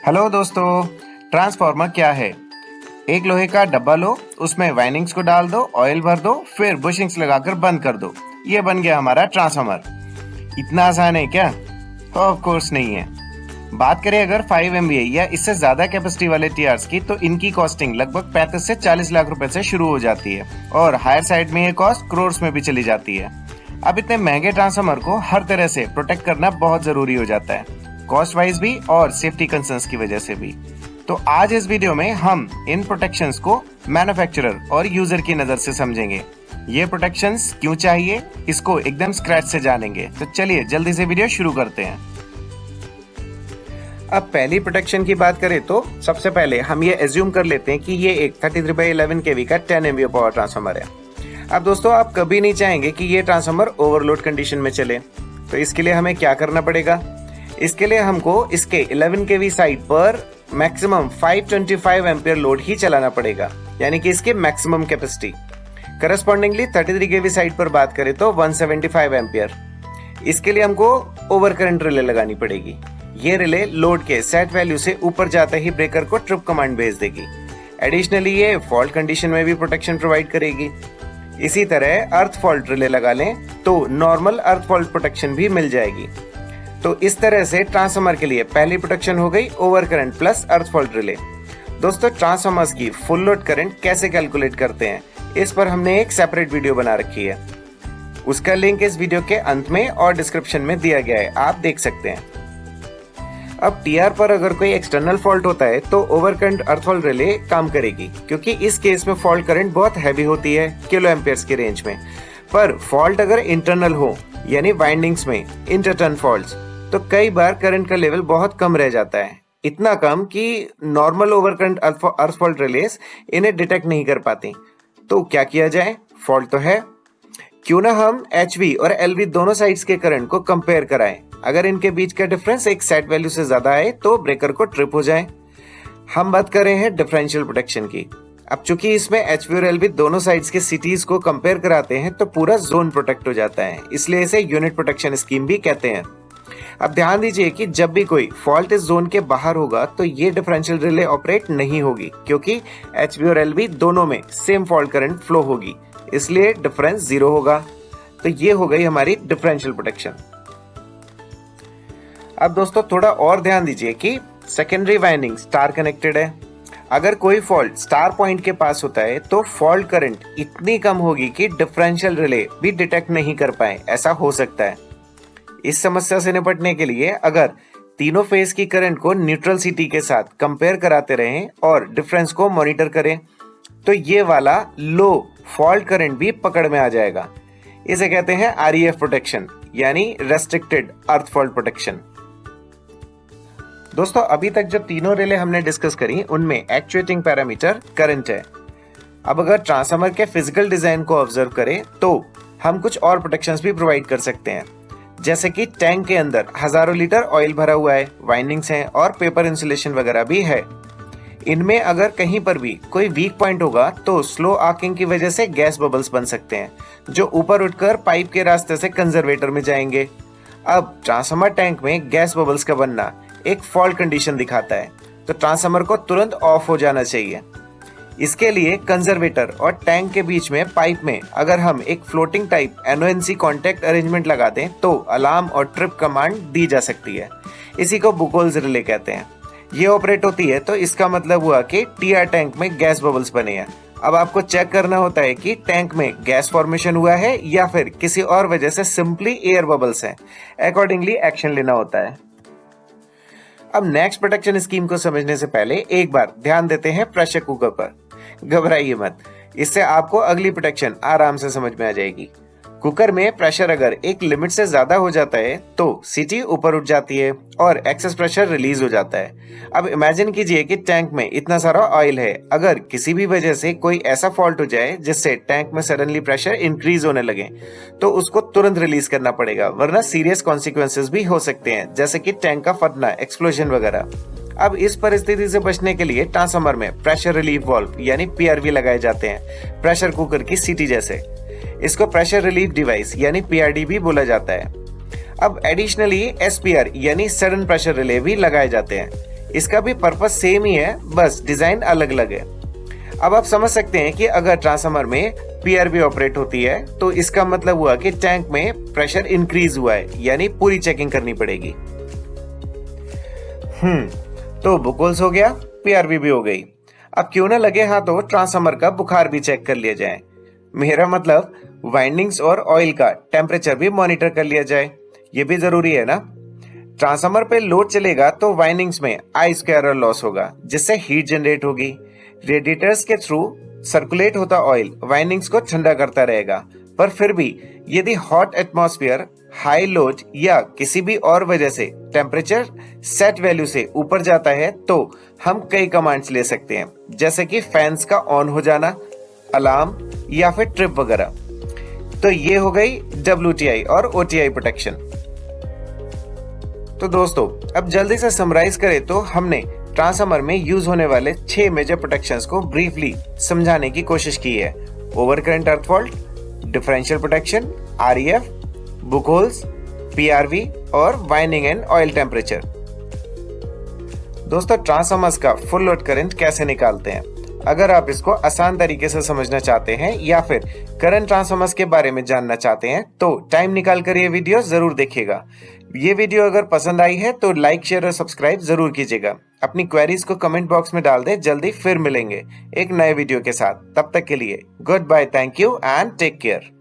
Hello दोस्तों, transformer क्या है? एक लोहे का डब्बा लो, उसमें वाइंडिंग्स को डाल दो, ऑयल भर दो, फिर बुशिंग्स लगाकर बंद कर दो। ये बन गया हमारा ट्रांसफार्मर। इतना आसान है क्या? ऑफ कोर्स नहीं है। बात करें अगर 5 MVA या इससे ज्यादा कैपेसिटी वाले टीआरस की, तो इनकी कॉस्टिंग लगभग 35 से 40 लाख रुपए से शुरू हो जाती है और हायर साइड में ये कॉस्ट क्रोर्स में भी चली जाती है। अब इतने महंगे ट्रांसफार्मर को हर तरह से प्रोटेक्ट करना बहुत जरूरी हो जाता है, कॉस्ट वाइज भी और सेफ्टी कंसर्न्स की वजह से भी। तो आज इस वीडियो में हम इन प्रोटेक्शंस को मैन्युफैक्चरर और यूजर की नजर से समझेंगे। ये प्रोटेक्शंस क्यों चाहिए, इसको एकदम स्क्रैच से जानेंगे। तो चलिए जल्दी से वीडियो शुरू करते हैं। अब पहली प्रोटेक्शन की बात करें तो सबसे पहले हम ये एज्यूम कर लेते हैं कि ये एक 33/11 kV का 10 MVA पावर ट्रांसफार्मर है। अब दोस्तों, आप कभी नहीं चाहेंगे कि ये ट्रांसफार्मर ओवरलोड कंडीशन में चले, तो इसके लिए हमें क्या करना पड़ेगा? इसके लिए हमको इसके 11 kV साइड पर मैक्सिमम 525 एम्पियर लोड ही चलाना पड़ेगा, यानी कि इसकी maximum capacity. Correspondingly 33 kV side पर बात करें तो 175 एम्पियर। इसके लिए हमको ओवर करंट रिले लगानी पड़ेगी। ये रिले लोड के सेट वैल्यू से ऊपर जाते ही ब्रेकर को ट्रिप कमांड भेज देगी। एडिशनली ये फॉल्ट कंडीशन में भी प्रोटेक्शन प्रोवाइड करेगी। इसी तरह अर्थ फॉल्ट रिले लगा लें तो नॉर्मल अर्थ फॉल्ट प्रोटेक्शन भी मिल जाएगी। तो इस तरह से ट्रांसफार्मर के लिए पहली प्रोटेक्शन हो गई ओवर करंट प्लस अर्थ फॉल्ट रिले। दोस्तों, ट्रांसफार्मर्स की फुल लोड करंट कैसे कैलकुलेट करते हैं, इस पर हमने एक सेपरेट वीडियो बना रखी है। उसका लिंक इस वीडियो के अंत में और डिस्क्रिप्शन में दिया गया है, आप देख सकते हैं। अब टीआर पर अगर कोई एक्सटर्नल फॉल्ट होता है तो over current earth fault relay काम करेगी, क्योंकि इस केस में फॉल्ट करंट बहुत हैवी होती है, किलो एम्पियर्स की रेंज में। पर फॉल्ट अगर इंटरनल हो, यानी वाइंडिंग्स में इंटरटर्न फॉल्ट्स, तो कई बार करंट का लेवल बहुत कम रह जाता है, इतना कम कि normal over current earth fault relays इन्हें डिटेक्ट नहीं कर पाती। तो क्या किया जाए? फॉल्ट तो है, क्यों ना हम HV और LV दोनों साइड्स के करंट को कंपेयर कराएं। अगर इनके बीच का डिफरेंस एक सेट वैल्यू से ज्यादा आए तो ब्रेकर को ट्रिप हो जाए। हम बात कर रहे हैं डिफरेंशियल प्रोटेक्शन की। अब चूंकि इसमें HV और LV दोनों साइड्स के सिटीज को कंपेयर कराते हैं तो पूरा जोन प्रोटेक्ट हो जाता है, इसलिए इसे यूनिट प्रोटेक्शन स्कीम भी कहते हैं। अब ध्यान दीजिए कि जब भी कोई फॉल्ट इस जोन के बाहर होगा तो ये डिफरेंशियल रिले ऑपरेट नहीं होगी, क्योंकि HV और LV दोनों में सेम फॉल्ट करंट फ्लो होगी, इसलिए डिफरेंस 0 होगा। तो ये हो गई हमारी डिफरेंशियल प्रोटेक्शन। अब दोस्तों, थोड़ा और ध्यान दीजिए कि सेकेंडरी वाइंडिंग स्टार कनेक्टेड है। अगर कोई फॉल्ट स्टार पॉइंट के पास होता है तो फॉल्ट करंट इतनी कम होगी कि डिफरेंशियल रिले भी डिटेक्ट नहीं कर पाए, ऐसा हो सकता है। इस समस्या से निपटने के लिए अगर तीनों फेज की करंट को न्यूट्रल सिटी के साथ कंपेयर कराते रहें और डिफरेंस को मॉनिटर करें, तो ये वाला लो फॉल्ट करंट भी पकड़ में आ जाएगा। इसे कहते हैं REF प्रोटेक्शन, यानी रेस्ट्रिक्टेड अर्थ फॉल्ट प्रोटेक्शन। दोस्तों, अभी तक जो तीनों रिले हमने डिस्कस करी उनमें एक्चुएटिंग पैरामीटर करंट है। अब अगर ट्रांसफार्मर के फिजिकल डिजाइन को ऑब्जर्व करें तो हम कुछ और प्रोटेक्शंस भी प्रोवाइड कर सकते हैं, जैसे कि टैंक के अंदर हजारों लीटर ऑयल भरा हुआ है, वाइंडिंग्स हैं और पेपर इंसुलेशन वगैरह भी है। इनमें अगर कहीं पर भी कोई वीक पॉइंट होगा तो स्लो आर्किंग की वजह से गैस बबल्स बन सकते हैं, जो ऊपर उठकर पाइप के रास्ते से कंजर्वेटर में जाएंगे। अब ट्रांसफार्मर टैंक में गैस बबल्स का बनना एक फॉल्ट कंडीशन दिखाता है, तो ट्रांसफार्मर को तुरंत ऑफ हो जाना चाहिए। इसके लिए कंजर्वेटर और टैंक के बीच में पाइप में अगर हम एक floating type NONC contact arrangement लगा दें तो अलार्म और ट्रिप कमांड दी जा सकती है। इसी को बुकोल्स रिले कहते हैं। ये ऑपरेट होती है तो इसका मतलब हुआ कि टीआर टैंक में गैस बबल्स बने हैं। अब आपको चेक करना होता है कि टैंक में गैस फॉर्मेशन हुआ है या फिर किसी और वजह से सिंपली एयर बबल्स हैं। अकॉर्डिंगली एक्शन लेना होता है। अब नेक्स्ट प्रोटेक्शन स्कीम को समझने से पहले एक बार ध्यान देते हैं प्रेशर कुकर पर। घबराइए मत, इससे आपको अगली प्रोटेक्शन आराम से समझ में आ जाएगी। कुकर में प्रेशर अगर एक लिमिट से ज्यादा हो जाता है तो सीटी ऊपर उठ जाती है और एक्सेस प्रेशर रिलीज हो जाता है। अब इमेजिन कीजिए कि टैंक में इतना सारा ऑयल है, अगर किसी भी वजह से कोई ऐसा फॉल्ट हो जाए जिससे टैंक में सडनली प्रेशर इंक्रीज होने लगे, तो उसको तुरंत रिलीज करना पड़ेगा, वरना सीरियस कॉन्सिक्वेंसेस भी हो सकते हैं, जैसे कि टैंक का फटना, एक्सप्लोजन वगैरह। अब इस परिस्थिति से बचने के लिए ट्रांसफार्मर में प्रेशर रिलीफ वाल्व यानी PRV लगाए जाते हैं, प्रेशर कुकर की सीटी जैसे। इसको प्रेशर रिलीफ डिवाइस यानी PRD भी बोला जाता है। अब एडिशनली SPR यानी सडन प्रेशर रिले भी लगाए जाते हैं। इसका भी पर्पस सेम ही है, बस डिजाइन अलग अलग है। अब आप समझ सकते हैं कि अगर ट्रांसफार्मर में पीआरवी ऑपरेट होती है तो इसका मतलब हुआ कि टैंक में प्रेशर इंक्रीज हुआ है, यानी पूरी चेकिंग करनी पड़ेगी। तो बुकोल्स हो गया, पीआरवी भी हो गई। अब क्यों ना लगे हाथों ट्रांसफार्मर का बुखार भी चेक कर लिया जाए। मेरा मतलब वाइंडिंग्स और ऑयल का टेम्परेचर भी मॉनिटर कर लिया जाए, ये भी जरूरी है ना। ट्रांसफार्मर पे लोड चलेगा तो वाइंडिंग्स में आई स्क्वायर लॉस होगा, जिससे हीट जनरेट होगी। रेडिएटर्स के थ्रू सर्कुलेट होता ऑयल वाइंडिंग्स को ठंडा करता रहेगा, पर फिर भी यदि हॉट एटमॉस्फेयर, हाई लोड या किसी भी और वजह से टेम्परेचर सेट वैल्यू से ऊपर जाता है तो हम कई कमांड्स ले सकते हैं, जैसे कि फैंस का ऑन हो जाना, अलार्म या फिर ट्रिप वगैरह। तो ये हो गई WTI और OTI प्रोटेक्शन। तो दोस्तों अब जल्दी से समराइज करें तो हमने ट्रांसफार्मर में यूज होने वाले 6 मेजर प्रोटेक्शंस को ब्रीफली समझाने की कोशिश की है। Over current earth fault, differential protection, REF, book holes, PRV और वाइंडिंग एंड ऑयल टेम्परेचर। दोस्तों ट्रांसफार्मर्स का फुल लोड करंट कैसे निकालते हैं, अगर आप इसको आसान तरीके से समझना चाहते हैं या फिर करंट ट्रांसफार्मर्स के बारे में जानना चाहते हैं तो टाइम निकाल कर ये वीडियो जरूर देखिएगा। ये वीडियो अगर पसंद आई है तो लाइक, शेयर और सब्सक्राइब जरूर कीजिएगा। अपनी क्वेरीज को कमेंट बॉक्स में डाल दें। जल्दी फिर मिलेंगे एक नए वीडियो के साथ। तब तक के लिए goodbye, thank you and take care.